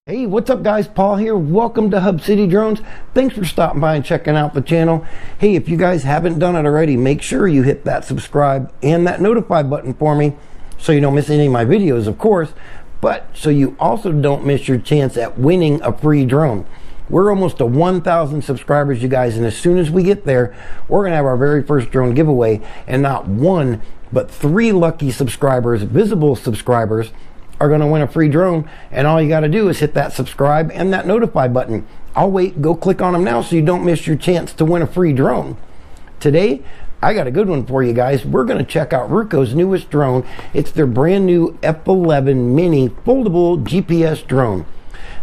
Hey, what's up guys? Paul here. Welcome to Hub City Drones. Thanks for stopping by and checking out the channel. Hey, if you guys haven't done it already, make sure you hit that subscribe and that notify button for me so you don't miss any of my videos, of course, but so you also don't miss your chance at winning a free drone. We're almost to 1,000 subscribers, you guys, and as soon as we get there, we're going to have our very first drone giveaway, and not one, but 3 lucky subscribers, visible subscribers, are going to win a free drone. And all you got to do is hit that subscribe and that notify button. I'll wait, go click on them now so you don't miss your chance to win a free drone. Today I got a good one for you guys. We're going to check out Ruko's newest drone. It's their brand new F11 mini foldable GPS drone.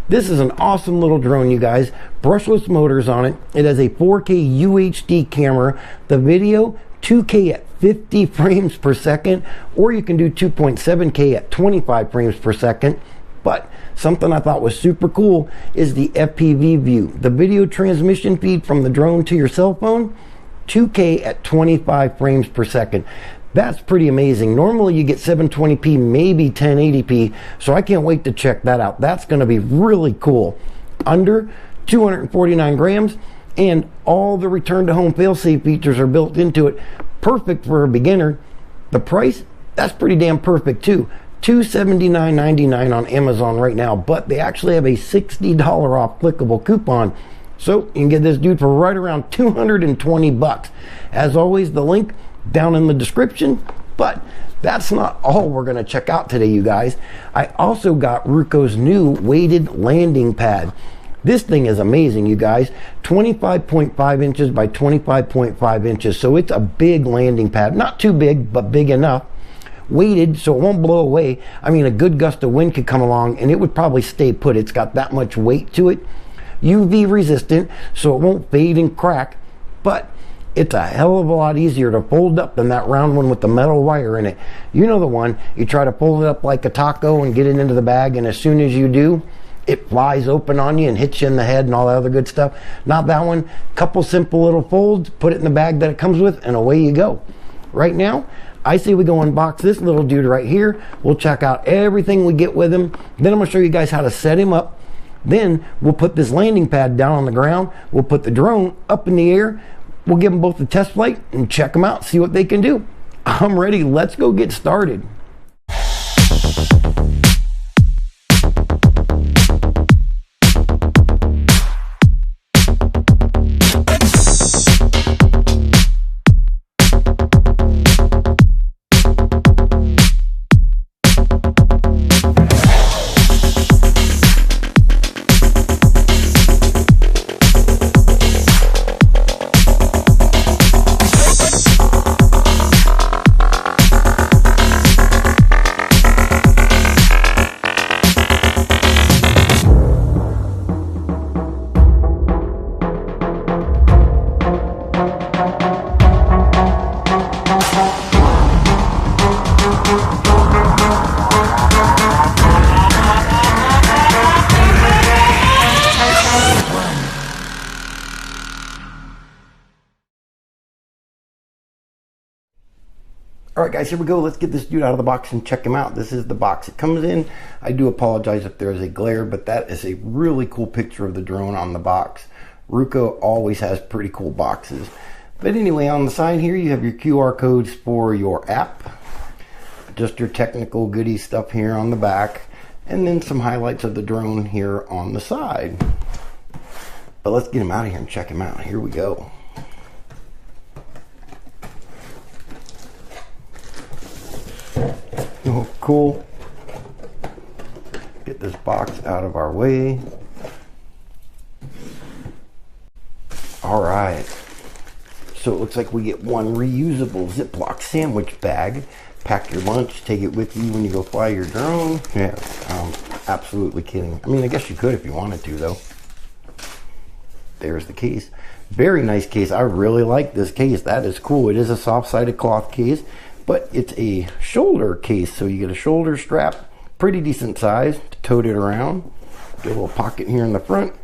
This is an awesome little drone, you guys. Brushless motors on it. It has a 4K UHD camera. The video 2K at 50 frames per second, or you can do 2.7K at 25 frames per second. But something I thought was super cool is the FPV view. The video transmission feed from the drone to your cell phone, 2K at 25 frames per second. That's pretty amazing. Normally you get 720p, maybe 1080p, so I can't wait to check that out. That's going to be really cool. Under 249 grams, and all the return to home failsafe features are built into it. Perfect for a beginner. The price, that's pretty damn perfect too. $279.99 on Amazon right now, but they actually have a $60 off clickable coupon. So you can get this dude for right around 220 bucks. As always, the link down in the description. But that's not all we're going to check out today, you guys. I also got Ruko's new weighted landing pad. This thing is amazing, you guys. 25.5 inches by 25.5 inches. So it's a big landing pad. Not too big, but big enough. Weighted so it won't blow away. I mean, a good gust of wind could come along and it would probably stay put. It's got that much weight to it. UV resistant, so it won't fade and crack. But it's a hell of a lot easier to fold up than that round one with the metal wire in it. You know the one. You try to fold it up like a taco and get it into the bag, and as soon as you do, it flies open on you and hits you in the head and all that other good stuff. Not that one. Couple simple little folds, put it in the bag that it comes with, and away you go. Right now, I say we go unbox this little dude right here. We'll check out everything we get with him. Then I'm going to show you guys how to set him up. Then we'll put this landing pad down on the ground. We'll put the drone up in the air. We'll give them both a test flight and check them out, see what they can do. I'm ready. Let's go get started. All right, guys, here we go. Let's get this dude out of the box and check him out. This is the box it comes in. I do apologize if there is a glare, but that is a really cool picture of the drone on the box. Ruko always has pretty cool boxes. But anyway, on the side here, you have your QR codes for your app, just your technical goodie stuff here on the back, and then some highlights of the drone here on the side. But let's get him out of here and check him out. Here we go. Oh, cool. Get this box out of our way. All right. So it looks like we get one reusable Ziploc sandwich bag. Pack your lunch, take it with you when you go fly your drone. Yeah, I'm absolutely kidding. I mean, I guess you could if you wanted to, though. There's the case. Very nice case. I really like this case. That is cool. It is a soft-sided cloth case, but it's a shoulder case, so you get a shoulder strap, pretty decent size to tote it around. Get a little pocket here in the front.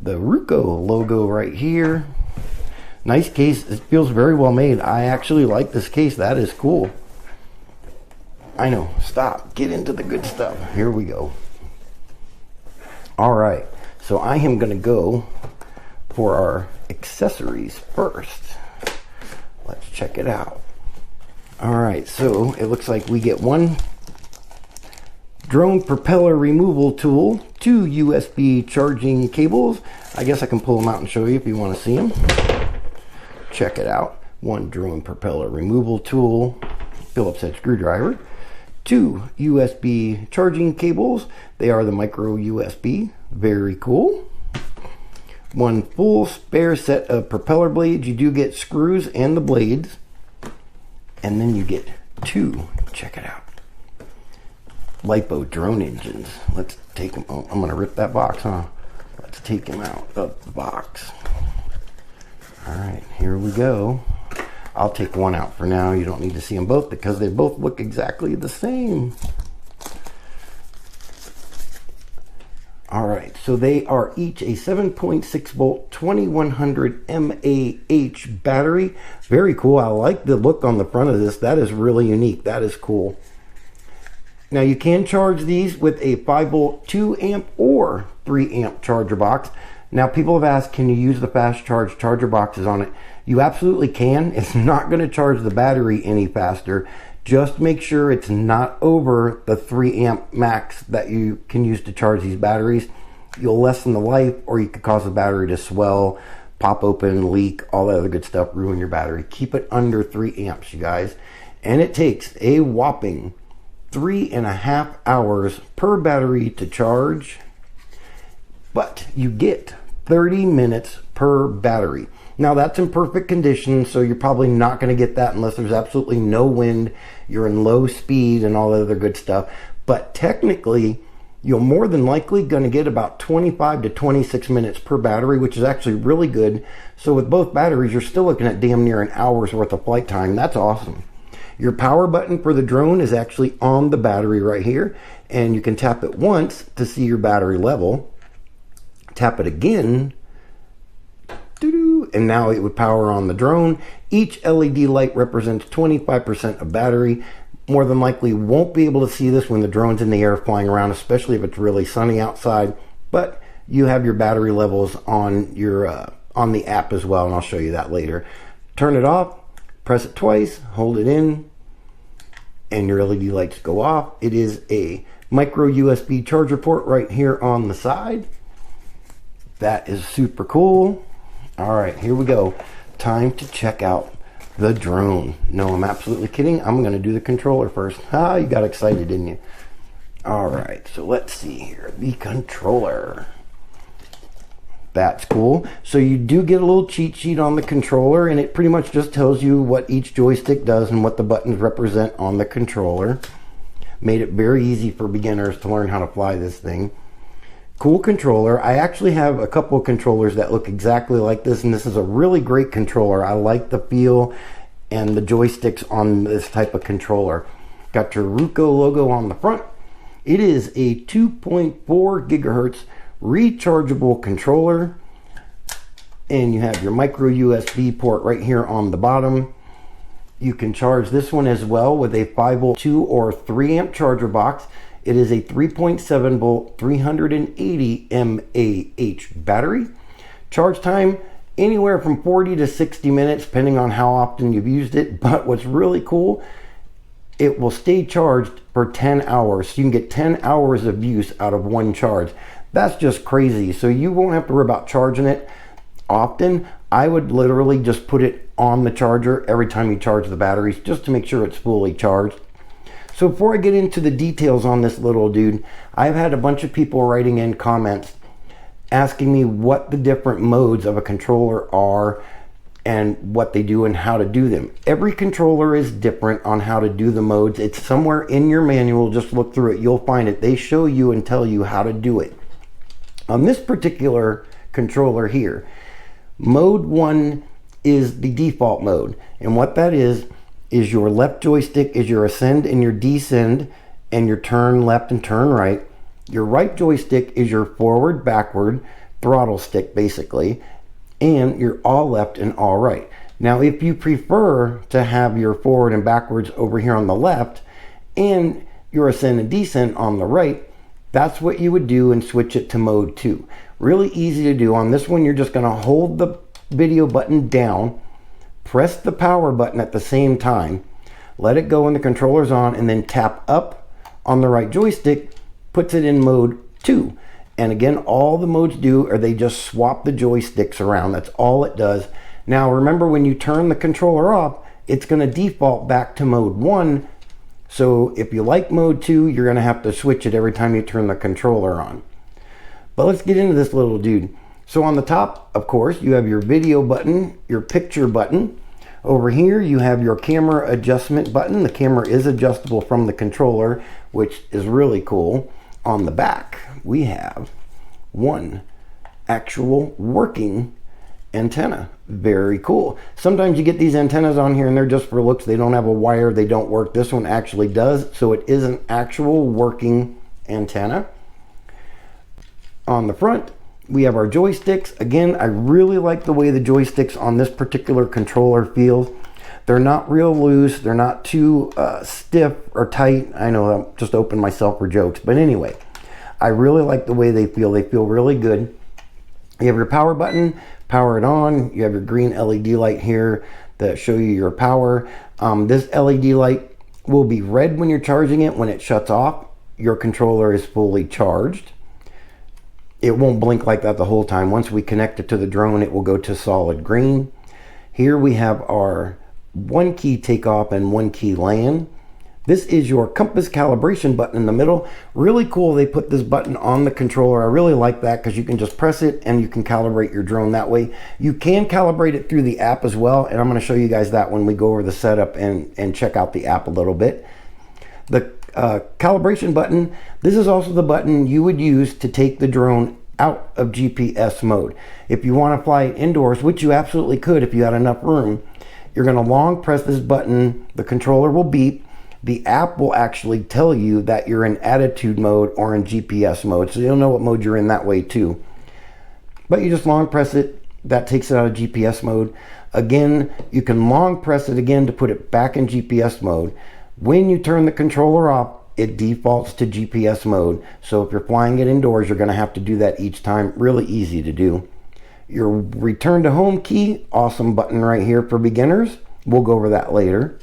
The Ruko logo right here. Nice case. It feels very well made. I actually like this case. That is cool. I know. Stop. Get into the good stuff. Here we go. All right, so I am going to go for our accessories first. Let's check it out. All right, so it looks like we get one drone propeller removal tool, 2 USB charging cables. I guess I can pull them out and show you if you want to see them. Check it out. One drone propeller removal tool, Phillips head screwdriver, 2 USB charging cables. They are the micro USB. Very cool. One full spare set of propeller blades. You do get screws and the blades. And then you get 2, check it out, LiPo drone engines. Let's take them. Oh, I'm going to rip that box, huh? Let's take them out of the box. All right, here we go. I'll take one out for now. You don't need to see them both because they both look exactly the same. All right, so they are each a 7.6 volt 2100 mAh battery. Very cool. I like the look on the front of this. That is really unique. That is cool. Now you can charge these with a 5 volt 2 amp or 3 amp charger box. Now people have asked, can you use the fast charge charger boxes on it? You absolutely can. It's not going to charge the battery any faster. Just make sure it's not over the 3 amp max that you can use to charge these batteries. You'll lessen the life, or you could cause the battery to swell, pop open, leak, all that other good stuff, ruin your battery. Keep it under 3 amps, you guys. And it takes a whopping 3.5 hours per battery to charge, but you get 30 minutes per battery. Now that's in perfect condition, so you're probably not going to get that unless there's absolutely no wind, you're in low speed and all that other good stuff. But technically, you're more than likely going to get about 25 to 26 minutes per battery, which is actually really good. So with both batteries, you're still looking at damn near an hour's worth of flight time. That's awesome. Your power button for the drone is actually on the battery right here, and you can tap it once to see your battery level. Tap it again, and now it would power on the drone. Each LED light represents 25% of battery. More than likely won't be able to see this when the drone's in the air flying around, especially if it's really sunny outside, but you have your battery levels on your on the app as well, and I'll show you that later. Turn it off, press it twice, hold it in, and your LED lights go off. It is a micro USB charger port right here on the side. That is super cool. All right, here we go. Time to check out the drone. No, I'm absolutely kidding. I'm going to do the controller first. Ah, you got excited, didn't you? All right, so let's see here. The controller. That's cool. So you do get a little cheat sheet on the controller, and it pretty much just tells you what each joystick does and what the buttons represent on the controller. Made it very easy for beginners to learn how to fly this thing. Cool controller. I actually have a couple of controllers that look exactly like this, and this is a really great controller. I like the feel and the joysticks on this type of controller. Got your RUKO logo on the front. It is a 2.4 gigahertz rechargeable controller, and you have your micro USB port right here on the bottom. You can charge this one as well with a 5 volt 2 or 3 amp charger box. It is a 3.7 volt 380 mAh battery. Charge time anywhere from 40 to 60 minutes depending on how often you've used it. But what's really cool, it will stay charged for 10 hours. So you can get 10 hours of use out of one charge. That's just crazy. So you won't have to worry about charging it often. I would literally just put it on the charger every time you charge the batteries just to make sure it's fully charged. So before I get into the details on this little dude, I've had a bunch of people writing in comments asking me what the different modes of a controller are and what they do and how to do them. Every controller is different on how to do the modes. It's somewhere in your manual. Just look through it. You'll find it. They show you and tell you how to do it. On this particular controller here, mode 1 is the default mode. And what that is your left joystick is your ascend and your descend and your turn left and turn right. Your right joystick is your forward, backward throttle stick basically, and your all left and all right. Now if you prefer to have your forward and backwards over here on the left and your ascend and descend on the right, That's what you would do and switch it to mode 2. Really easy to do. On this one, you're just going to hold the video button down, press the power button at the same time, let it go when the controller's on, and then tap up on the right joystick, puts it in mode 2. And again, all the modes do are they just swap the joysticks around. That's all it does. Now remember, when you turn the controller off, it's going to default back to mode 1. So if you like mode 2, you're going to have to switch it every time you turn the controller on. But let's get into this little dude. So on the top, of course, you have your video button, your picture button. Over here, you have your camera adjustment button. The camera is adjustable from the controller, which is really cool. On the back, we have one actual working antenna. Very cool. Sometimes you get these antennas on here and they're just for looks. They don't have a wire, they don't work. This one actually does, so it is an actual working antenna. On the front, we have our joysticks. Again, I really like the way the joysticks on this particular controller feels. They're not real loose, they're not too stiff or tight. I know I'm just opening myself for jokes, but anyway, I really like the way they feel. They feel really good. You have your power button, power it on. You have your green LED light here that show you your power. This LED light will be red when you're charging it. When it shuts off, your controller is fully charged. It won't blink like that the whole time. Once we connect it to the drone, it will go to solid green. Here we have our 1 key takeoff and 1 key land. This is your compass calibration button in the middle. Really cool they put this button on the controller. I really like that because you can just press it and you can calibrate your drone that way. You can calibrate it through the app as well, and I'm going to show you guys that when we go over the setup and check out the app a little bit. The calibration button, this is also the button you would use to take the drone out of GPS mode. If you want to fly it indoors, which you absolutely could if you had enough room, you're going to long press this button, the controller will beep, the app will actually tell you that you're in attitude mode or in GPS mode, so you'll know what mode you're in that way too. But you just long press it, that takes it out of GPS mode. Again, you can long press it again to put it back in GPS mode. When you turn the controller off, it defaults to GPS mode, so if you're flying it indoors, you're going to have to do that each time. Really easy to do. Your return to home key, awesome button right here for beginners. We'll go over that later.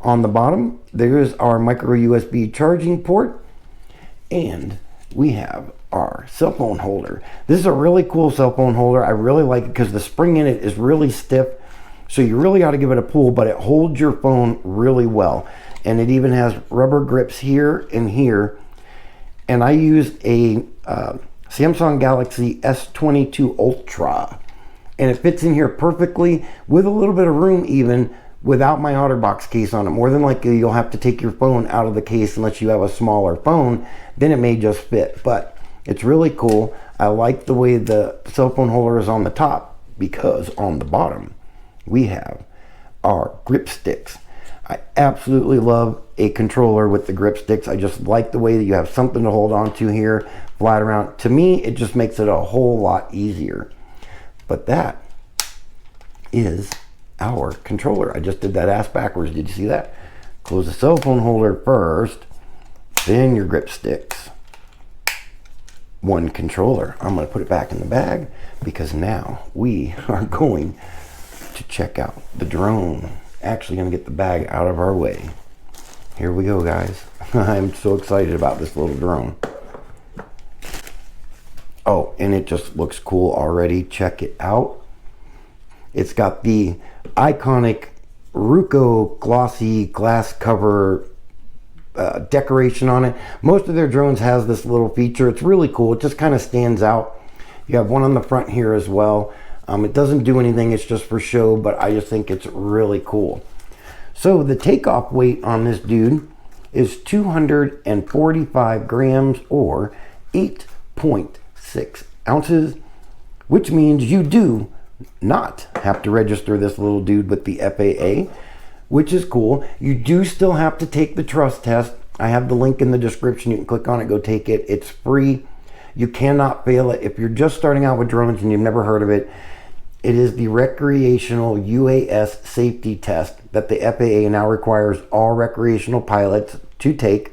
On the bottom, there's our micro USB charging port, and we have our cell phone holder. This is a really cool cell phone holder. I really like it because the spring in it is really stiff, so you really got to give it a pull, but it holds your phone really well. And it even has rubber grips here and here. And I used a Samsung Galaxy S22 Ultra, and it fits in here perfectly with a little bit of room even without my OtterBox case on it. More than likely you'll have to take your phone out of the case unless you have a smaller phone, then it may just fit. But it's really cool. I like the way the cell phone holder is on the top, because on the bottom we have our grip sticks. I absolutely love a controller with the grip sticks. I just like the way that you have something to hold on to here, fly it around. To me, it just makes it a whole lot easier. But that is our controller. I just did that ass backwards. Did you see that? Close the cell phone holder first, then your grip sticks. One controller. I'm going to put it back in the bag because now we are going to check out the drone. Actually going to get the bag out of our way. Here we go, guys. I'm so excited about this little drone. Oh, and it just looks cool already. Check it out. It's got the iconic RUKO glossy glass cover decoration on it. Most of their drones has this little feature. It's really cool. It just kind of stands out. You have one on the front here as well. It doesn't do anything, it's just for show, but I just think it's really cool. So the takeoff weight on this dude is 245 grams or 8.6 ounces, which means you do not have to register this little dude with the FAA, which is cool. You do still have to take the T.R.U.S.T test. I have the link in the description. You can click on it, go take it. It's free. You cannot fail it. If you're just starting out with drones and you've never heard of it, it is the recreational UAS safety test that the FAA now requires all recreational pilots to take.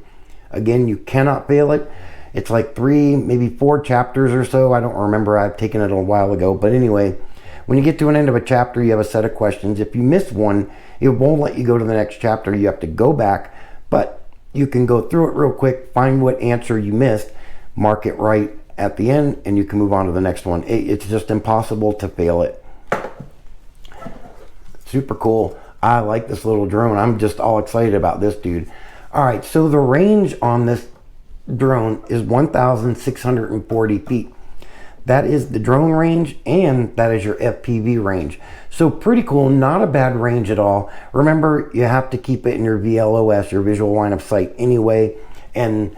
Again, you cannot fail it. It's like 3, maybe 4 chapters or so. I don't remember. I've taken it a while ago. But anyway, when you get to an end of a chapter, you have a set of questions. If you miss one, it won't let you go to the next chapter. You have to go back, but you can go through it real quick, find what answer you missed, mark it right at the end, and you can move on to the next one. It's just impossible to fail it. Super cool. I like this little drone. I'm just all excited about this dude. All right, so the range on this drone is 1,640 feet. That is the drone range, and that is your FPV range. So pretty cool, not a bad range at all. Remember, you have to keep it in your VLOS, your visual line of sight anyway, and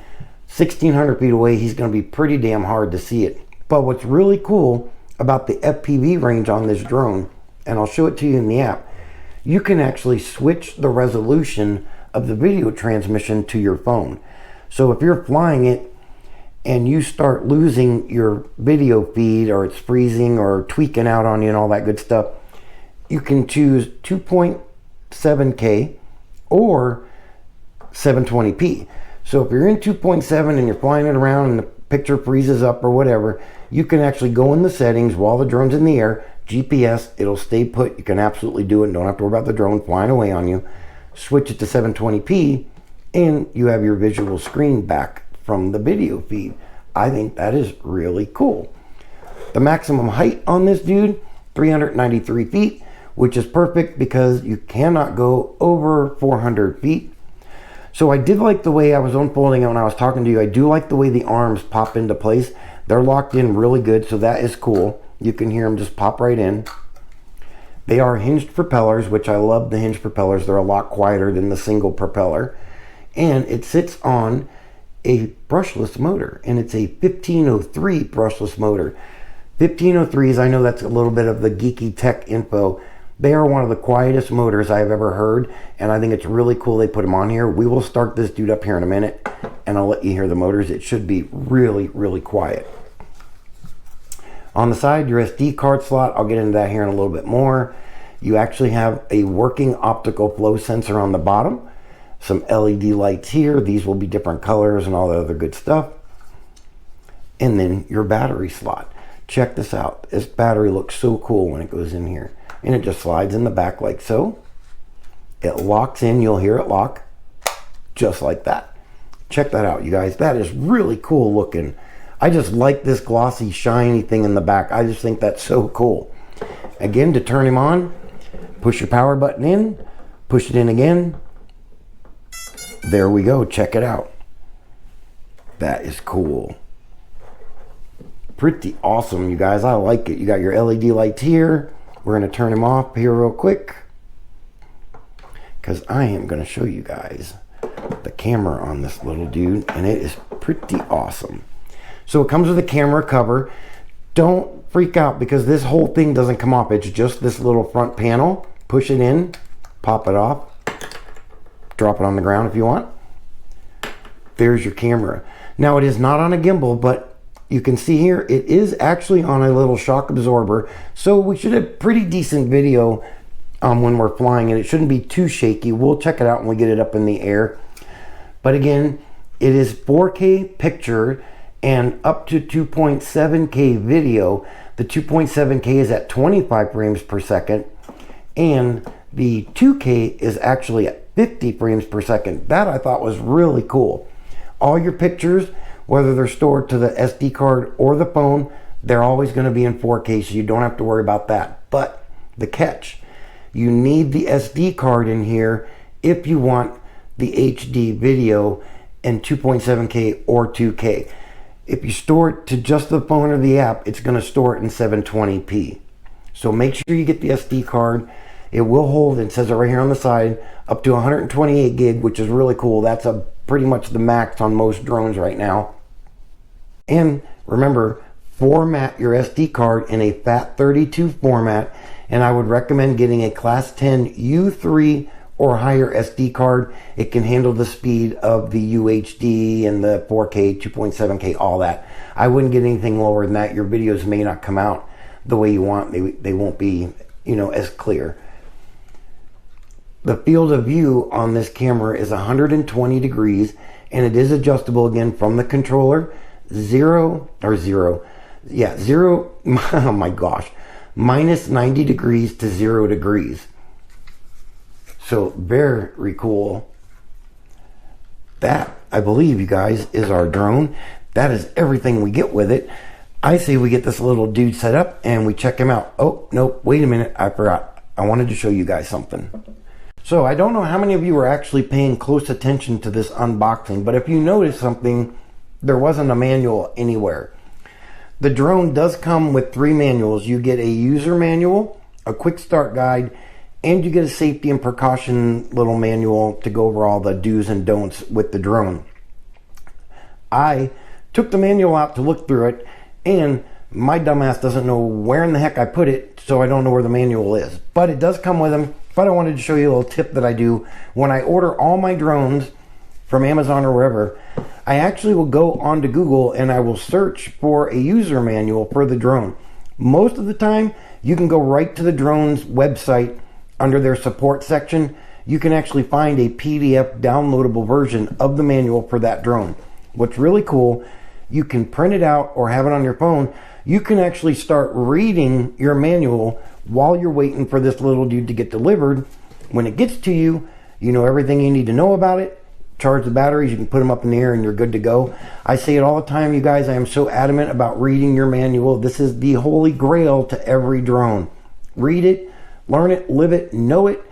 1,600 feet away, he's gonna be pretty damn hard to see it. But what's really cool about the FPV range on this drone, and I'll show it to you in the app, you can actually switch the resolution of the video transmission to your phone. So if you're flying it and you start losing your video feed, or it's freezing or tweaking out on you and all that good stuff, you can choose 2.7K or 720p. So if you're in 2.7 and you're flying it around and the picture freezes up or whatever, you can actually go in the settings while the drone's in the air, GPS, it'll stay put. You can absolutely do it and don't have to worry about the drone flying away on you. Switch it to 720p and you have your visual screen back from the video feed. I think that is really cool. The maximum height on this dude, 393 feet, which is perfect because you cannot go over 400 feet. So I did like the way I was unfolding it when I was talking to you. I do like the way the arms pop into place. They're locked in really good, so that is cool. You can hear them just pop right in. They are hinged propellers, which I love the hinged propellers. They're a lot quieter than the single propeller. And it sits on a brushless motor, and it's a 1503 brushless motor. 1503s, I know that's a little bit of the geeky tech info. They are one of the quietest motors I've ever heard, and I think it's really cool they put them on here. We will start this dude up here in a minute, and I'll let you hear the motors. It should be really, really quiet. On the side, your SD card slot, I'll get into that here in a little bit more. You actually have a working optical flow sensor on the bottom. Some LED lights here. These will be different colors and all the other good stuff. And then your battery slot. Check this out. This battery looks so cool when it goes in here. And it just slides in the back like so. It locks in. You'll hear it lock. Just like that. Check that out, you guys. That is really cool looking. I just like this glossy, shiny thing in the back. I just think that's so cool. Again, to turn him on, push your power button in. Push it in again. There we go. Check it out. That is cool. Pretty awesome, you guys. I like it. You got your LED lights here. We're going to turn them off here real quick because I am going to show you guys the camera on this little dude, and it is pretty awesome. So it comes with a camera cover. Don't freak out because this whole thing doesn't come off. It's just this little front panel. Push it in, pop it off. Drop it on the ground if you want. There's your camera. Now it is not on a gimbal, but you can see here it is actually on a little shock absorber. So we should have pretty decent video when we're flying, and it shouldn't be too shaky. We'll check it out when we get it up in the air. But again, it is 4K picture and up to 2.7K video. The 2.7K is at 25 frames per second, and the 2K is actually at 50 frames per second. That I thought was really cool. All your pictures, whether they're stored to the SD card or the phone, they're always going to be in 4K, so you don't have to worry about that. But the catch, you need the SD card in here if you want the HD video in 2.7K or 2K. If you store it to just the phone or the app, it's going to store it in 720p. So make sure you get the SD card. It will hold, it says it right here on the side, up to 128 gig, which is really cool. That's pretty much the max on most drones right now. And remember, format your SD card in a FAT32 format, and I would recommend getting a Class 10 U3 or higher SD card. It can handle the speed of the UHD and the 4K, 2.7K, all that. I wouldn't get anything lower than that. Your videos may not come out the way you want. They won't be, as clear. The field of view on this camera is 120 degrees, and it is adjustable again from the controller. oh my gosh, minus 90 degrees to 0 degrees. So very cool. That, I believe, you guys, is our drone. That is everything we get with it. I say we get this little dude set up and we check him out. Oh, nope, wait a minute, I forgot. I wanted to show you guys something. So I don't know how many of you are actually paying close attention to this unboxing, but if you notice something, there wasn't a manual anywhere. The drone does come with 3 manuals. You get a user manual, a quick start guide, and you get a safety and precaution little manual to go over all the do's and don'ts with the drone. I took the manual out to look through it, and my dumbass doesn't know where in the heck I put it, so I don't know where the manual is. But it does come with them. But I wanted to show you a little tip that I do when I order all my drones from Amazon or wherever. I actually will go onto Google and I will search for a user manual for the drone. Most of the time, you can go right to the drone's website under their support section. You can actually find a PDF downloadable version of the manual for that drone. What's really cool, you can print it out or have it on your phone. You can actually start reading your manual while you're waiting for this little dude to get delivered. When it gets to you, you know everything you need to know about it. Charge the batteries, you can put them up in the air and you're good to go. I say it all the time, you guys, I am so adamant about reading your manual. This is the holy grail to every drone. Read it, learn it, live it, know it.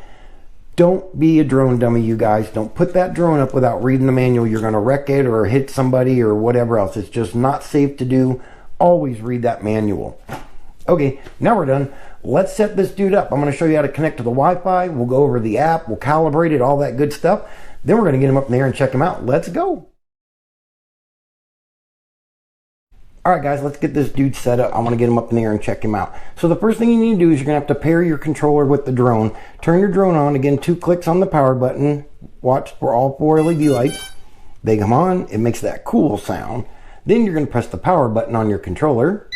Don't be a drone dummy, you guys. Don't put that drone up without reading the manual. You're going to wreck it or hit somebody or whatever else. It's just not safe to do. Always read that manual. Okay, now we're done. Let's set this dude up. I'm going to show you how to connect to the Wi-Fi. We'll go over the app. We'll calibrate it, all that good stuff. Then we're going to get him up in the air and check him out. Let's go. All right, guys, let's get this dude set up. I want to get him up in the air and check him out. So the first thing you need to do is you're going to have to pair your controller with the drone. Turn your drone on. Again, 2 clicks on the power button. Watch for all 4 LED lights. They come on. It makes that cool sound. Then you're going to press the power button on your controller.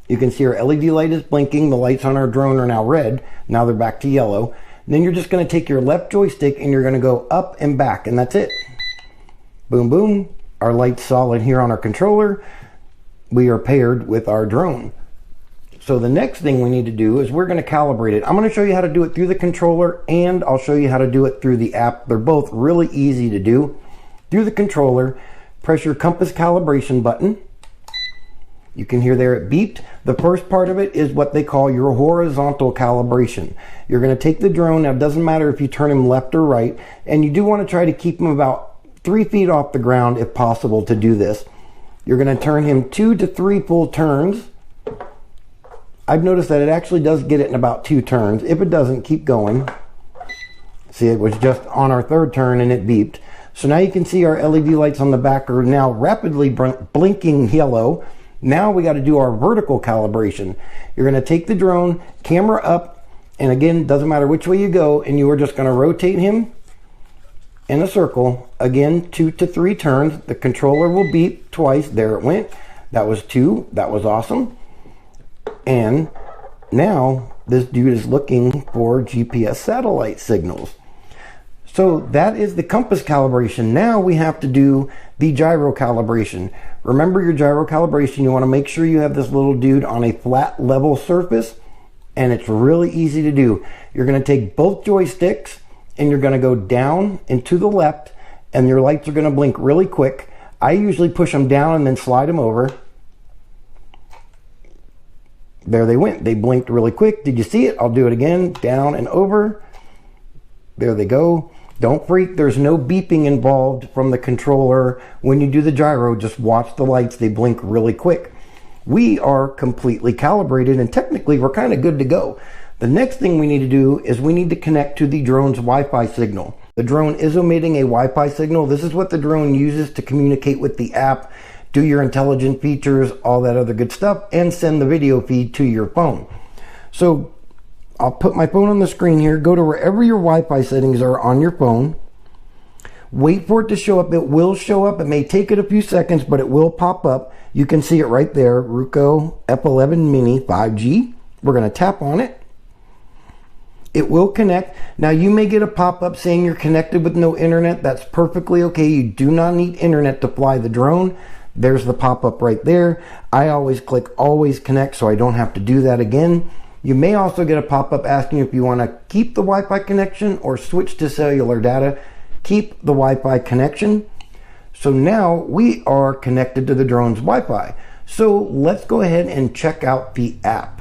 You can see our LED light is blinking. The lights on our drone are now red. Now they're back to yellow. Then you're just going to take your left joystick and you're going to go up and back, and that's it. Boom, boom. Our light's solid here on our controller. We are paired with our drone. So the next thing we need to do is we're going to calibrate it. I'm going to show you how to do it through the controller, and I'll show you how to do it through the app. They're both really easy to do. Through the controller, press your compass calibration button. You can hear there it beeped. The first part of it is what they call your horizontal calibration. You're going to take the drone. Now, it doesn't matter if you turn him left or right, and you do want to try to keep him about 3 feet off the ground if possible to do this. You're going to turn him 2 to 3 full turns. I've noticed that it actually does get it in about 2 turns. If it doesn't, keep going. See, it was just on our 3rd turn and it beeped. So now you can see our LED lights on the back are now rapidly blinking yellow. Now we got to do our vertical calibration. You're going to take the drone, camera up, and again, doesn't matter which way you go, and you are just going to rotate him in a circle. Again, 2 to 3 turns. The controller will beep twice. There it went. That was 2. That was awesome. And now this dude is looking for GPS satellite signals. So that is the compass calibration. Now we have to do the gyro calibration. Remember your gyro calibration, you want to make sure you have this little dude on a flat level surface, and it's really easy to do. You're going to take both joysticks and you're going to go down and to the left, and your lights are going to blink really quick. I usually push them down and then slide them over. There they went. They blinked really quick. Did you see it? I'll do it again. Down and over. There they go. Don't freak. There's no beeping involved from the controller. When you do the gyro, just watch the lights. They blink really quick. We are completely calibrated, and technically we're kind of good to go. The next thing we need to do is we need to connect to the drone's Wi-Fi signal. The drone is emitting a Wi-Fi signal. This is what the drone uses to communicate with the app, do your intelligent features, all that other good stuff, and send the video feed to your phone. So I'll put my phone on the screen here. Go to wherever your Wi-Fi settings are on your phone. Wait for it to show up. It will show up. It may take it a few seconds, but it will pop up. You can see it right there. RUKO F11 Mini 5G. We're going to tap on it. It will connect. Now you may get a pop-up saying you're connected with no internet. That's perfectly okay. You do not need internet to fly the drone. There's the pop-up right there. I always click always connect so I don't have to do that again. You may also get a pop-up asking if you want to keep the Wi-Fi connection or switch to cellular data. Keep the Wi-Fi connection. So now we are connected to the drone's Wi-Fi. So let's go ahead and check out the app.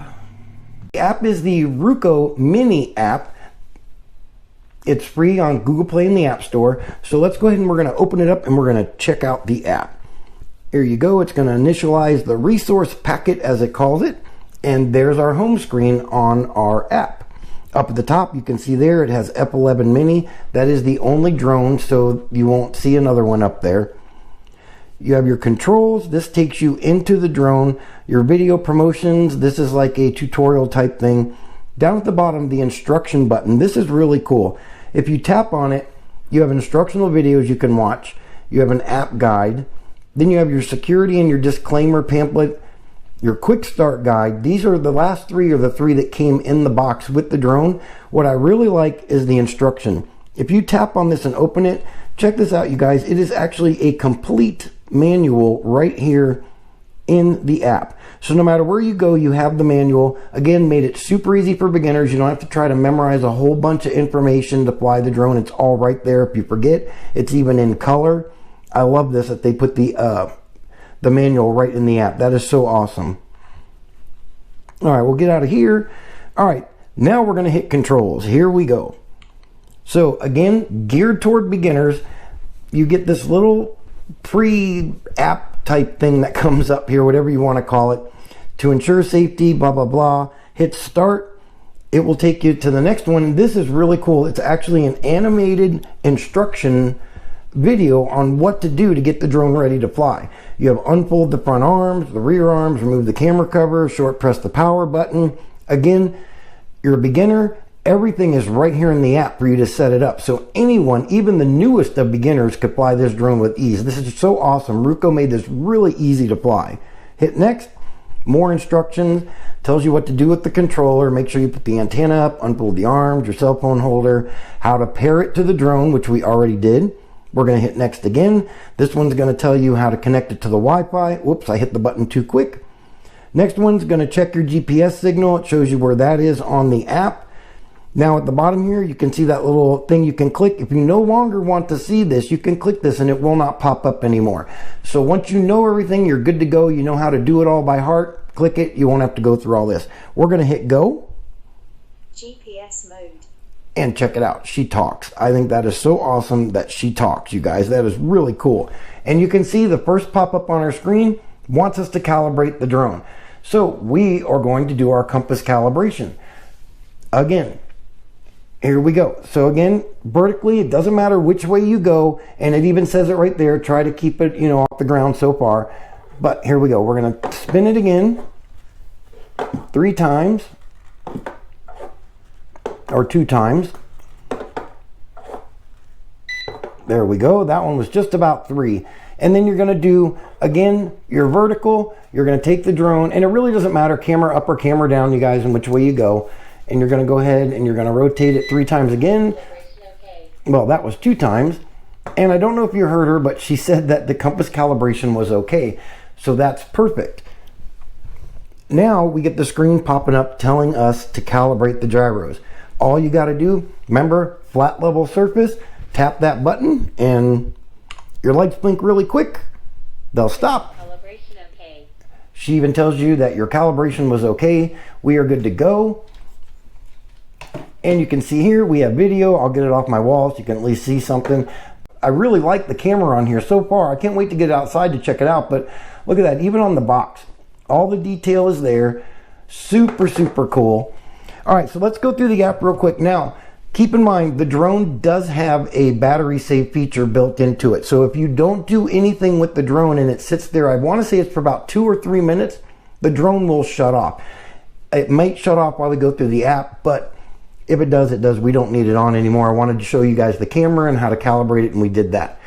The app is the RUKO Mini App. It's free on Google Play and the App Store. So let's go ahead and we're going to open it up and we're going to check out the app. Here you go. It's going to initialize the resource packet as it calls it. And there's our home screen on our app. Up at the top, you can see there it has F11 Mini. That is the only drone, so you won't see another one up there. You have your controls. This takes you into the drone. Your video promotions. This is like a tutorial type thing. Down at the bottom, the instruction button. This is really cool. If you tap on it, you have instructional videos you can watch. You have an app guide. Then you have your security and your disclaimer pamphlet. Your quick start guide. These are the last three, or the three that came in the box with the drone. What I really like is the instruction. If you tap on this and open it, check this out, you guys. It is actually a complete manual right here in the app. So no matter where you go, you have the manual. Again, made it super easy for beginners. You don't have to try to memorize a whole bunch of information to fly the drone. It's all right there if you forget. It's even in color. I love this that they put the manual right in the app. That is so awesome. All right, we'll get out of here. All right, now we're going to hit controls. Here we go. So again, geared toward beginners. You get this little pre-app type thing that comes up here, whatever you want to call it. To ensure safety, blah, blah, blah. Hit start. It will take you to the next one. And this is really cool. It's actually an animated instruction video on what to do to get the drone ready to fly. You have unfold the front arms, the rear arms, remove the camera cover, short press the power button. Again, you're a beginner. Everything is right here in the app for you to set it up. So anyone, even the newest of beginners, could fly this drone with ease. This is so awesome. RUKO made this really easy to fly. Hit next. More instructions. Tells you what to do with the controller. Make sure you put the antenna up, unfold the arms, your cell phone holder, how to pair it to the drone, which we already did. We're going to hit next again. This one's going to tell you how to connect it to the Wi-Fi. Whoops, I hit the button too quick. Next one's going to check your GPS signal. It shows you where that is on the app. Now at the bottom here, you can see that little thing you can click. If you no longer want to see this, you can click this and it will not pop up anymore. So once you know everything, you're good to go. You know how to do it all by heart. Click it. You won't have to go through all this. We're going to hit go. GPS mode. And check it out. She talks. I think that is so awesome that she talks, you guys. That is really cool. And you can see the first pop-up on our screen wants us to calibrate the drone. So we are going to do our compass calibration. Again, here we go. So again, vertically, it doesn't matter which way you go. And it even says it right there. Try to keep it, off the ground so far. But here we go. We're going to spin it again 3 times. Or 2 times. There we go. That one was just about 3. And then you're going to do, again, your vertical. You're going to take the drone, and it really doesn't matter, camera up or camera down, you guys, and which way you go. And you're going to go ahead and you're going to rotate it 3 times again. Well, that was 2 times. And I don't know if you heard her, but she said that the compass calibration was okay. So that's perfect. Now we get the screen popping up telling us to calibrate the gyros. All you got to do, remember, flat level surface, tap that button and your lights blink really quick. They'll stop. Calibration okay. She even tells you that your calibration was okay. We are good to go. And you can see here we have video. I'll get it off my wall so you can at least see something. I really like the camera on here so far. I can't wait to get outside to check it out. But look at that, even on the box, all the detail is there. Super, super cool. All right, so let's go through the app real quick. Now, keep in mind, the drone does have a battery save feature built into it. So if you don't do anything with the drone and it sits there, I want to say it's for about 2 or 3 minutes, the drone will shut off. It might shut off while we go through the app, but if it does, it does. We don't need it on anymore. I wanted to show you guys the camera and how to calibrate it, and we did that.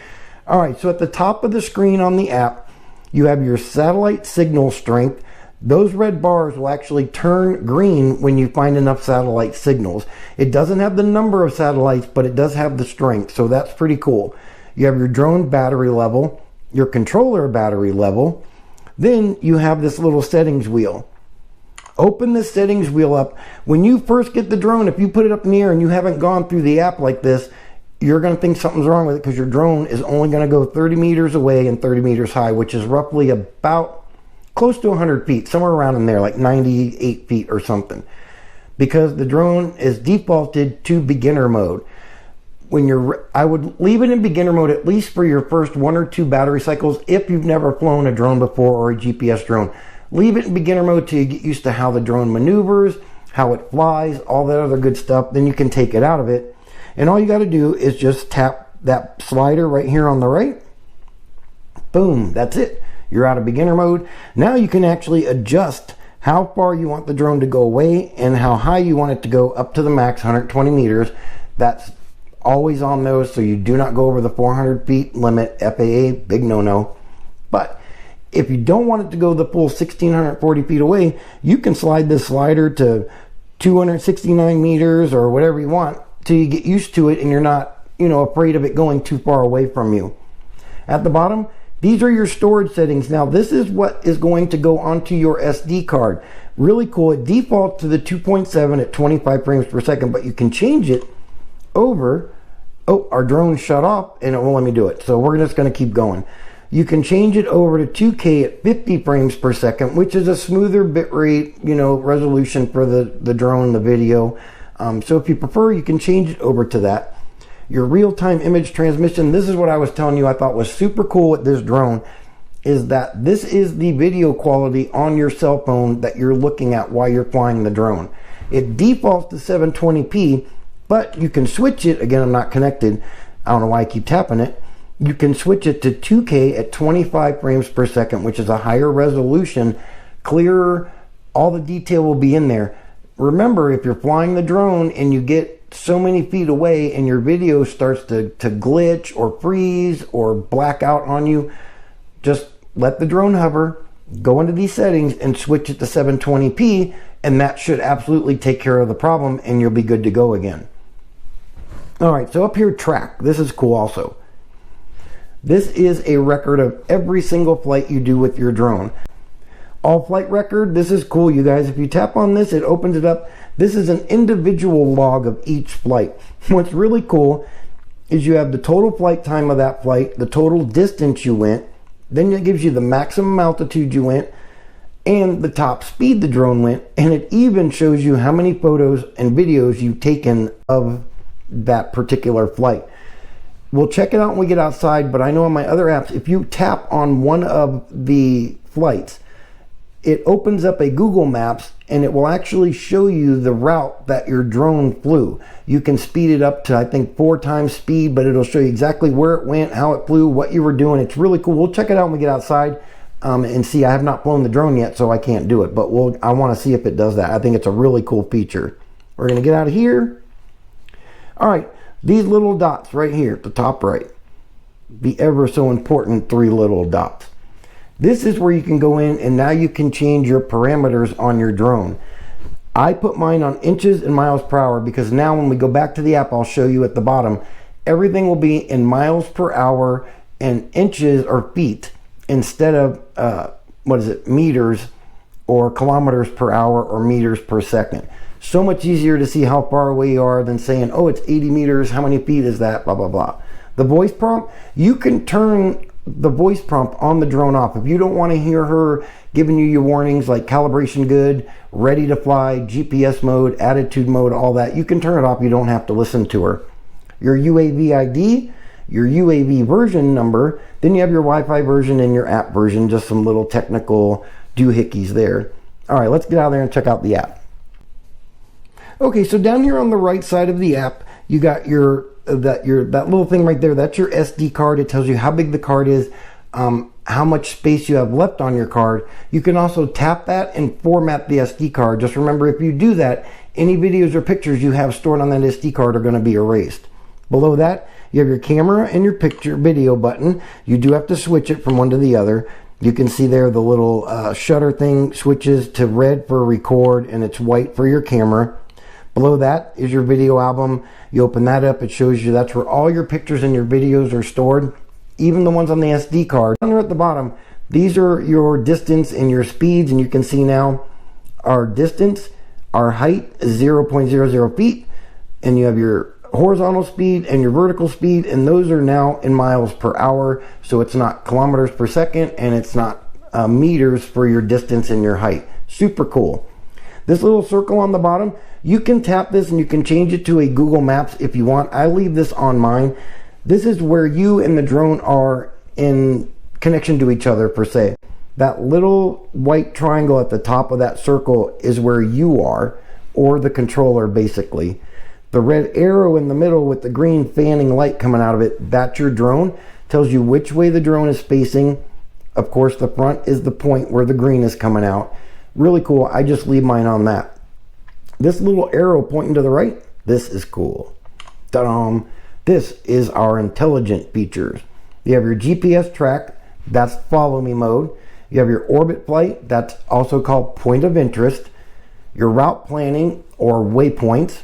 All right, so at the top of the screen on the app, you have your satellite signal strength. Those red bars will actually turn green when you find enough satellite signals. It doesn't have the number of satellites, but it does have the strength, so that's pretty cool. You have your drone battery level. your controller battery level, then you have this little settings wheel. Open the settings wheel up. When you first get the drone, if you put it up in the air and you haven't gone through the app like this, you're going to think something's wrong with it because your drone is only going to go 30 meters away and 30 meters high, which is roughly about close to 100 feet, somewhere around in there, like 98 feet or something. Because the drone is defaulted to beginner mode. I would leave it in beginner mode at least for your first 1 or 2 battery cycles if you've never flown a drone before or a GPS drone. Leave it in beginner mode till you get used to how the drone maneuvers, how it flies, all that other good stuff. Then you can take it out of it. And all you got to do is just tap that slider right here on the right. Boom, that's it. You're out of beginner mode. Now you can actually adjust how far you want the drone to go away and how high you want it to go up to the max 120 meters. That's always on those, so you do not go over the 400 feet limit. FAA, big no-no. But if you don't want it to go the full 1,640 feet away, you can slide this slider to 269 meters or whatever you want till you get used to it and you're not, afraid of it going too far away from you. At the bottom, these are your storage settings. Now, this is what is going to go onto your SD card. Really cool. It defaults to the 2.7 at 25 frames per second, but you can change it over. Oh, our drone shut off and it won't let me do it. So we're just going to keep going. You can change it over to 2K at 50 frames per second, which is a smoother bitrate, resolution for the drone, the video. So if you prefer, you can change it over to that. Your real-time image transmission, this is what I was telling you I thought was super cool with this drone, is that this is the video quality on your cell phone that you're looking at while you're flying the drone. It defaults to 720p, but you can switch it. Again, I'm not connected. I don't know why I keep tapping it. You can switch it to 2K at 25 frames per second, which is a higher resolution, clearer. All the detail will be in there. Remember, if you're flying the drone and you get so many feet away and your video starts to glitch or freeze or black out on you, just let the drone hover, go into these settings and switch it to 720p, and that should absolutely take care of the problem and you'll be good to go again. All right, so up here, track. This is cool also. This is a record of every single flight you do with your drone. All flight record, this is cool, you guys. If you tap on this, it opens it up. This is an individual log of each flight. What's really cool is you have the total flight time of that flight, the total distance you went, then it gives you the maximum altitude you went, and the top speed the drone went, and it even shows you how many photos and videos you've taken of that particular flight. We'll check it out when we get outside, but I know on my other apps, if you tap on one of the flights, it opens up a Google Maps and it will actually show you the route that your drone flew. You can speed it up to, I think, 4 times speed, but it'll show you exactly where it went, how it flew, what you were doing. It's really cool. We'll check it out when we get outside and see. I have not flown the drone yet, so I can't do it, but I want to see if it does that. I think it's a really cool feature. We're going to get out of here. All right, these little dots right here at the top right, the ever so important 3 little dots. This is where you can go in and now you can change your parameters on your drone. I put mine on inches and miles per hour because now when we go back to the app, I'll show you at the bottom, everything will be in miles per hour and inches or feet instead of, meters or kilometers per hour or meters per second. So much easier to see how far away you are than saying, oh, it's 80 meters, how many feet is that, blah, blah, blah. The voice prompt, you can turn the voice prompt on the drone off. If you don't want to hear her giving you your warnings like calibration good, ready to fly, GPS mode, attitude mode, all that, you can turn it off. You don't have to listen to her. Your UAV ID, your UAV version number, then you have your Wi-Fi version and your app version, just some little technical doohickeys there. All right, let's get out of there and check out the app. Okay, so down here on the right side of the app, you got that little thing right there. That's your SD card. It tells you how big the card is, how much space you have left on your card. You can also tap that and format the SD card. Just remember, if you do that, any videos or pictures you have stored on that SD card are going to be erased. Below that, you have your camera and your picture video button. You do have to switch it from one to the other. You can see there the little shutter thing switches to red for record and it's white for your camera. Below that is your video album. You open that up, it shows you that's where all your pictures and your videos are stored. even the ones on the SD card. Down there at the bottom, these are your distance and your speeds, and you can see now our distance, our height is 0.00 feet, and you have your horizontal speed and your vertical speed, and those are now in miles per hour, so it's not kilometers per second, and it's not meters for your distance and your height. Super cool. This little circle on the bottom, you can tap this and you can change it to a Google Maps if you want. I leave this on mine. This is where you and the drone are in connection to each other, per se. That little white triangle at the top of that circle is where you are, or the controller, basically. The red arrow in the middle with the green fanning light coming out of it, that's your drone. Tells you which way the drone is facing. Of course, the front is the point where the green is coming out. Really cool. I just leave mine on that. This little arrow pointing to the right, this is cool. Ta-da! This is our intelligent features. You have your GPS track, that's follow me mode. You have your orbit flight, that's also called point of interest. Your route planning or waypoints.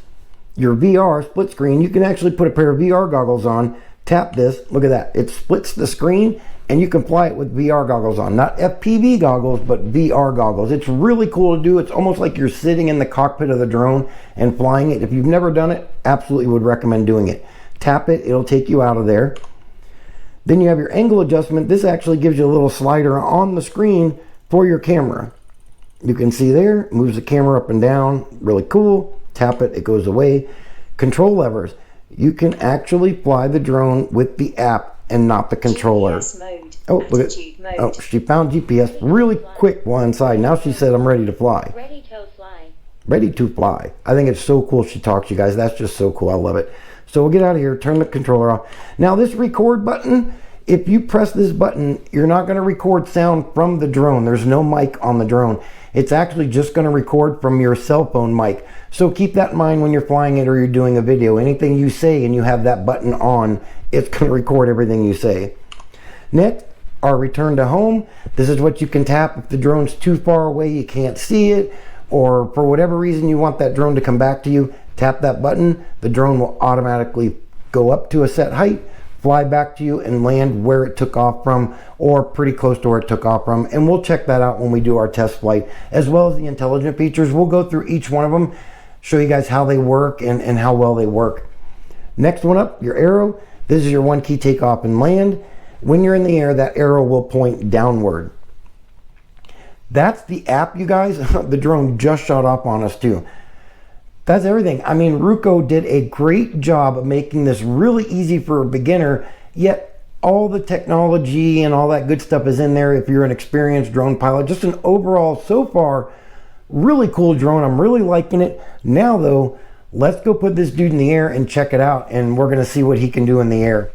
Your VR split screen, you can actually put a pair of VR goggles on, tap this, look at that. It splits the screen and you can fly it with VR goggles on. Not FPV goggles, but VR goggles. It's really cool to do. It's almost like you're sitting in the cockpit of the drone and flying it. If you've never done it, absolutely would recommend doing it. Tap it, it'll take you out of there. Then you have your angle adjustment. This actually gives you a little slider on the screen for your camera. You can see there, moves the camera up and down, really cool. Tap it, it goes away. Control levers. You can actually fly the drone with the app and not the controller. GPS mode. Oh, look at, Mode. oh, she found GPS really quick while inside. Now she said, I'm ready to fly. Ready to fly. Ready to fly. I think it's so cool she talks, you guys. That's just so cool. I love it. So we'll get out of here, turn the controller off. Now this record button, if you press this button, you're not going to record sound from the drone. There's no mic on the drone. It's actually just going to record from your cell phone mic. So keep that in mind when you're flying it or you're doing a video. Anything you say and you have that button on, it's going to record everything you say. Next, our return to home. This is what you can tap if the drone's too far away, you can't see it, or for whatever reason you want that drone to come back to you. Tap that button, the drone will automatically go up to a set height, fly back to you, and land where it took off from, or pretty close to where it took off from. And we'll check that out when we do our test flight, as well as the intelligent features. We'll go through each one of them, show you guys how they work and how well they work. Next one up, your arrow. This is your one key takeoff and land. When you're in the air, that arrow will point downward. That's the app, you guys. The drone just shot up on us too. That's everything. I mean, Ruko did a great job of making this really easy for a beginner, yet all the technology and all that good stuff is in there if you're an experienced drone pilot. Just an overall, so far, really cool drone. I'm really liking it. Now though, let's go put this dude in the air and check it out, and we're gonna see what he can do in the air.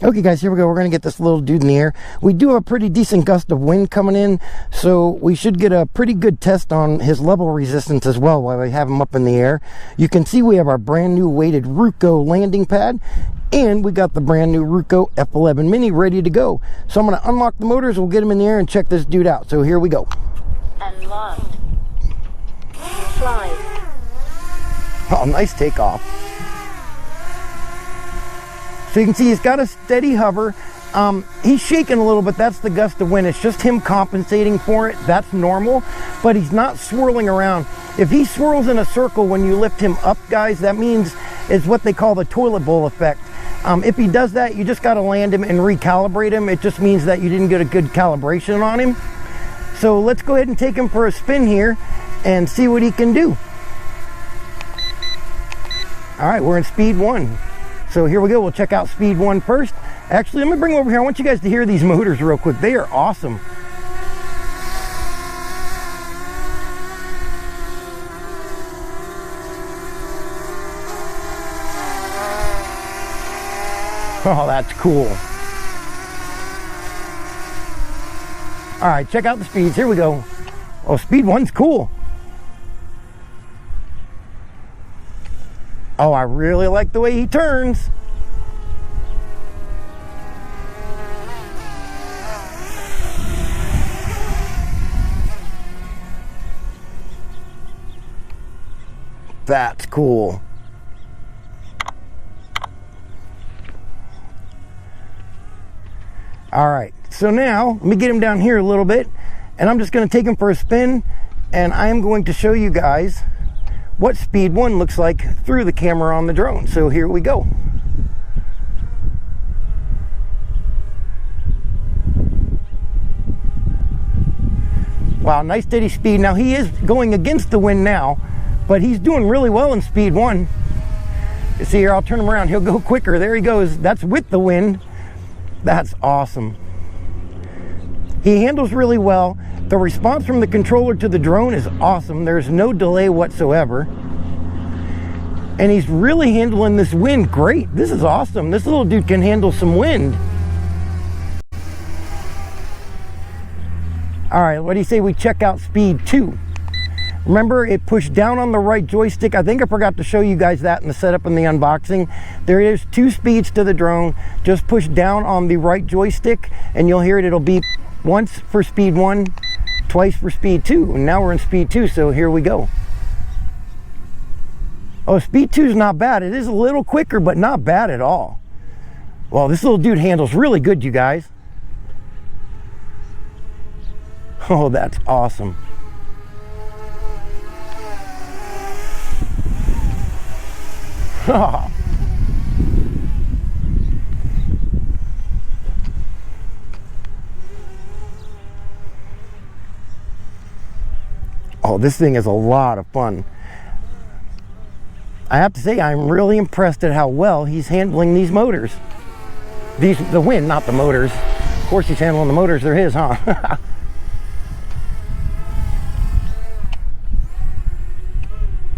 Okay guys, here we go. We're going to get this little dude in the air. We do have a pretty decent gust of wind coming in, so we should get a pretty good test on his level resistance as well while we have him up in the air. You can see we have our brand new weighted Ruko landing pad, and we got the brand new Ruko F11 Mini ready to go. So I'm going to unlock the motors, we'll get him in the air and check this dude out. So here we go. Unlocked. Fly. Oh, nice takeoff. So you can see he's got a steady hover. He's shaking a little bit. That's the gust of wind. It's just him compensating for it. That's normal, but he's not swirling around. If he swirls in a circle when you lift him up, guys, that means it's what they call the toilet bowl effect. If he does that, you just got to land him and recalibrate him. It just means that you didn't get a good calibration on him. So let's go ahead and take him for a spin here and see what he can do. All right, we're in speed 1. So here we go, we'll check out speed 1 first. Actually, let me bring him over here. I want you guys to hear these motors real quick. They are awesome. Oh, that's cool. All right, check out the speeds. Here we go. Oh, speed 1's cool. Oh, I really like the way he turns. That's cool. All right, so now let me get him down here a little bit, and I'm just going to take him for a spin, and I am going to show you guys what speed 1 looks like through the camera on the drone. So here we go. Wow, nice steady speed. Now he is going against the wind now, but he's doing really well in speed 1. You see here, I'll turn him around, he'll go quicker. There he goes. That's with the wind. That's awesome. He handles really well. The response from the controller to the drone is awesome. There's no delay whatsoever. And he's really handling this wind great. This is awesome. This little dude can handle some wind. All right, what do you say we check out speed 2? Remember, it pushed down on the right joystick. I think I forgot to show you guys that in the setup and the unboxing. There is 2 speeds to the drone. Just push down on the right joystick and you'll hear it. It'll beep once for speed 1, twice for speed 2. And now we're in speed 2, so here we go. Oh, speed 2 is not bad. It is a little quicker, but not bad at all. Well, this little dude handles really good, you guys. Oh, that's awesome. Oh, this thing is a lot of fun. I have to say, I'm really impressed at how well he's handling these motors. The wind, not the motors. Of course he's handling the motors, they're his, huh?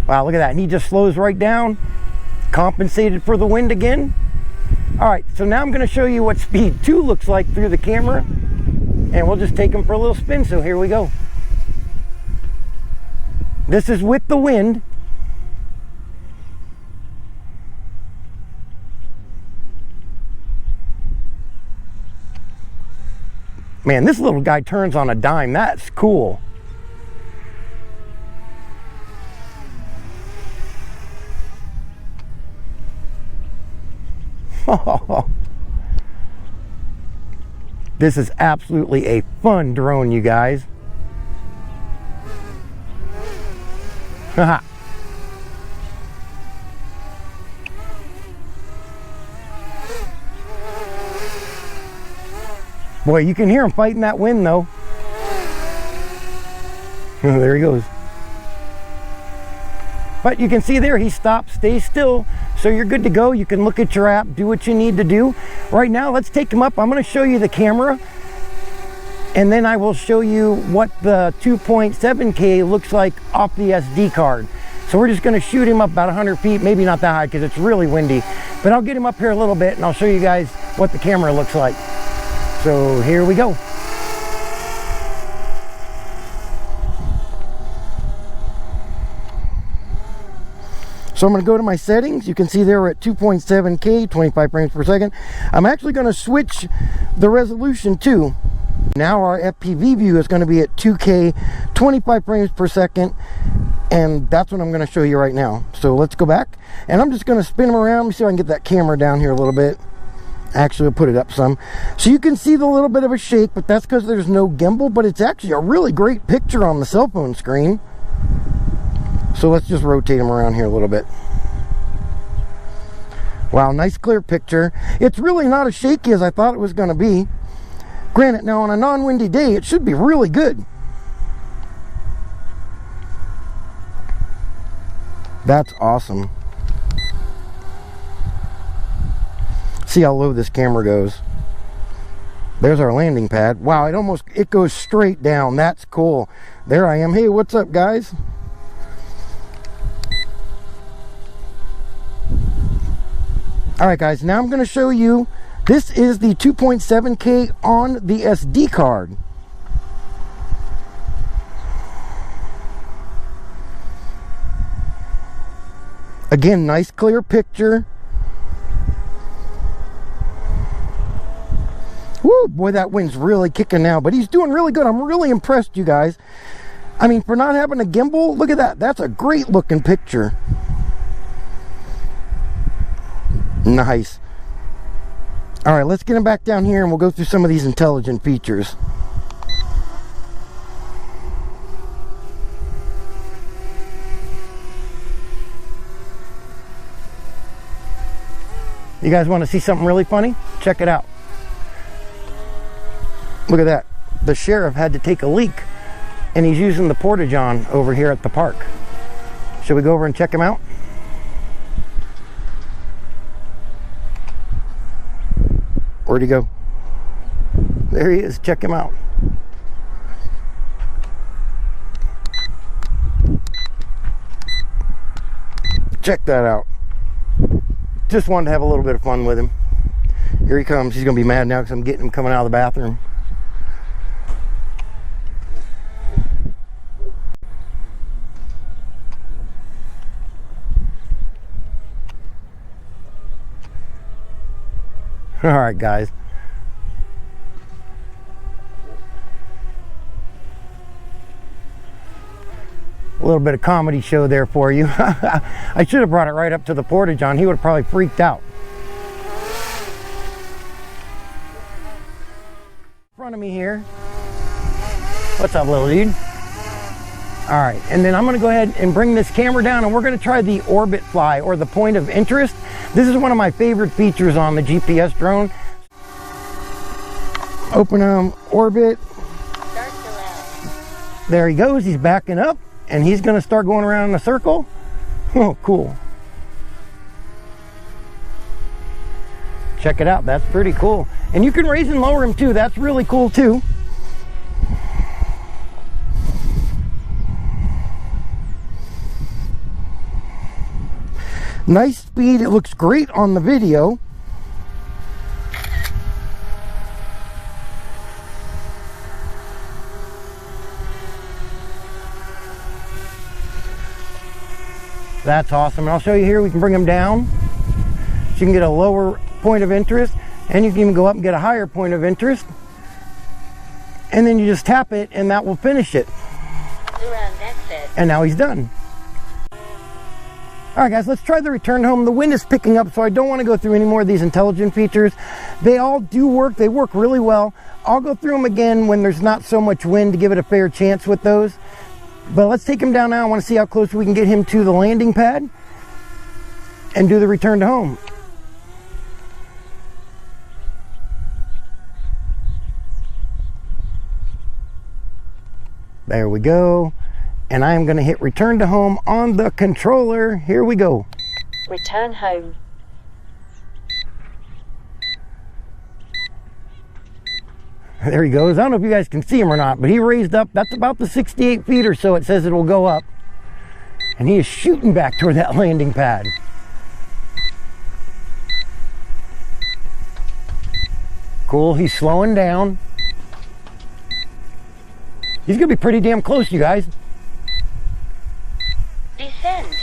Wow, look at that. And he just slows right down, compensated for the wind again. All right, so now I'm going to show you what speed 2 looks like through the camera, and we'll just take him for a little spin. So here we go. This is with the wind. Man, this little guy turns on a dime. That's cool. This is absolutely a fun drone, you guys. Boy, you can hear him fighting that wind though. There he goes. But you can see there, he stops, stays still, so you're good to go. You can look at your app, do what you need to do. Right now, let's take him up. I'm going to show you the camera, and then I will show you what the 2.7K looks like off the SD card. So we're just going to shoot him up about 100 feet, maybe not that high because it's really windy, but I'll get him up here a little bit and I'll show you guys what the camera looks like. So here we go. So I'm going to go to my settings. You can see there we're at 2.7K, 25 frames per second. I'm actually going to switch the resolution too. Now our FPV view is going to be at 2K, 25 frames per second. And that's what I'm going to show you right now. So let's go back. And I'm just going to spin them around. Let me see if I can get that camera down here a little bit. Actually, I'll put it up some. So you can see the little bit of a shake, but that's because there's no gimbal. But it's actually a really great picture on the cell phone screen. So let's just rotate them around here a little bit. Wow, nice clear picture. It's really not as shaky as I thought it was going to be. Granted, now on a non-windy day, it should be really good. That's awesome. See how low this camera goes. There's our landing pad. Wow, it goes straight down. That's cool. There I am. Hey, what's up, guys? Alright guys, now I'm going to show you, this is the 2.7K on the SD card. Again, nice clear picture. Woo, boy, that wind's really kicking now, but he's doing really good. I'm really impressed, you guys. I mean, for not having a gimbal, look at that. That's a great looking picture. Nice. All right, let's get him back down here and we'll go through some of these intelligent features. You guys want to see something really funny? Check it out. Look at that. The sheriff had to take a leak and he's using the porta-john over here at the park. Should we go over and check him out? Where'd he go? There he is. Check him out. Check that out. Just wanted to have a little bit of fun with him. Here he comes. He's going to be mad now because I'm getting him coming out of the bathroom. All right, guys. A little bit of comedy show there for you. I should have brought it right up to the porta-john. He would have probably freaked out. In front of me here. What's up, little dude? All right, and then I'm going to go ahead and bring this camera down and we're going to try the orbit fly, or the point of interest. This is one of my favorite features on the GPS drone. Open orbit. There he goes. He's backing up and he's going to start going around in a circle. Oh, cool. Check it out. That's pretty cool. And you can raise and lower him too. That's really cool too. Nice speed. It looks great on the video. That's awesome. And I'll show you here. We can bring them down so you can get a lower point of interest, and you can even go up and get a higher point of interest, and then you just tap it and that will finish it. And now he's done. All right, guys, let's try the return home. The wind is picking up, so I don't want to go through any more of these intelligent features. They all do work. They work really well. I'll go through them again when there's not so much wind to give it a fair chance with those. But let's take him down now. I want to see how close we can get him to the landing pad and do the return to home. There we go. And I am going to hit return to home on the controller. Here we go. Return home. There he goes. I don't know if you guys can see him or not, but he raised up. That's about the 68 feet or so it says it will go up. And he is shooting back toward that landing pad. Cool. He's slowing down. He's going to be pretty damn close, you guys. Descend.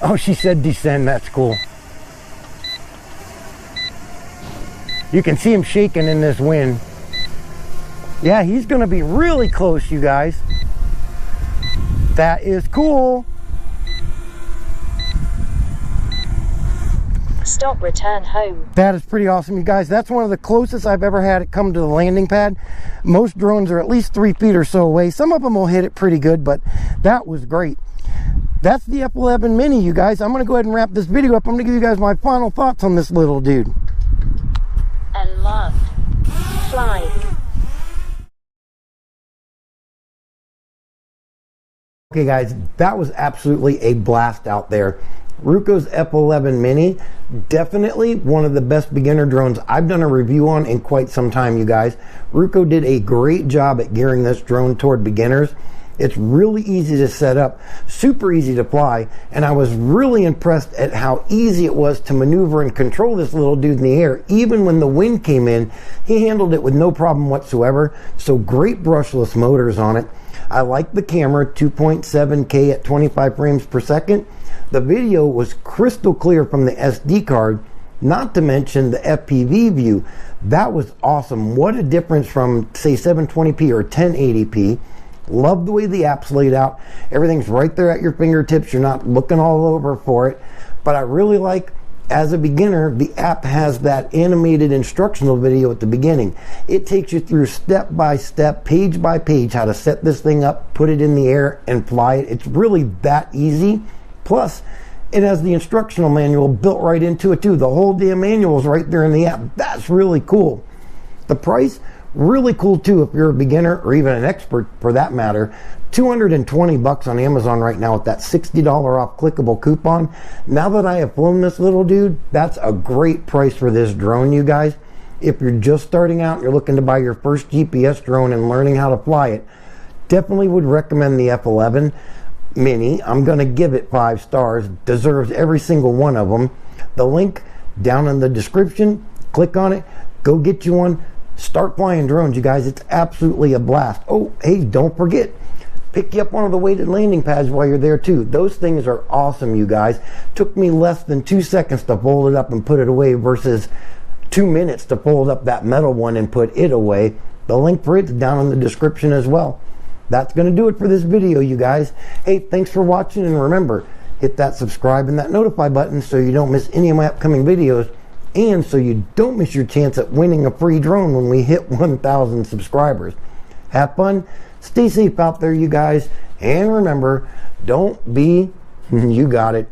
Oh, she said descend. That's cool. You can see him shaking in this wind. Yeah, he's going to be really close, you guys. That is cool. Stop, return home. That is pretty awesome, you guys. That's one of the closest I've ever had it come to the landing pad. Most drones are at least 3 feet or so away. Some of them will hit it pretty good, but that was great. That's the F11 Mini, you guys. I'm going to go ahead and wrap this video up. I'm going to give you guys my final thoughts on this little dude. And love. Fly. Okay, guys, that was absolutely a blast out there. Ruko's F11 Mini, definitely one of the best beginner drones I've done a review on in quite some time, you guys. Ruko did a great job at gearing this drone toward beginners. It's really easy to set up, super easy to fly, and I was really impressed at how easy it was to maneuver and control this little dude in the air. Even when the wind came in, he handled it with no problem whatsoever. So great brushless motors on it. I like the camera, 2.7K at 25 frames per second. The video was crystal clear from the SD card, not to mention the FPV view. That was awesome. What a difference from, say, 720p or 1080p. Love the way the app's laid out. Everything's right there at your fingertips. You're not looking all over for it. But I really like As a beginner, the app has that animated instructional video at the beginning. It takes you through step by step, page by page, how to set this thing up, put it in the air, and fly it. It's really that easy. Plus, it has the instructional manual built right into it too. The whole damn manual is right there in the app. That's really cool. The price, really cool too if you're a beginner or even an expert for that matter. $220 on Amazon right now with that $60 off clickable coupon. Now that I have flown this little dude, that's a great price for this drone, you guys. If you're just starting out and you're looking to buy your first GPS drone and learning how to fly it, definitely would recommend the F11 Mini. I'm going to give it 5 stars. Deserves every single one of them. The link down in the description. Click on it. Go get you one. Start flying drones, you guys. It's absolutely a blast. Oh, hey, don't forget, pick you up one of the weighted landing pads while you're there too. Those things are awesome, you guys. Took me less than 2 seconds to fold it up and put it away versus 2 minutes to fold up that metal one and put it away. The link for it's down in the description as well. That's going to do it for this video, you guys. Hey, thanks for watching, and remember, hit that subscribe and that notify button so you don't miss any of my upcoming videos, and so you don't miss your chance at winning a free drone when we hit 1,000 subscribers. Have fun, stay safe out there, you guys, and remember, don't be, you got it,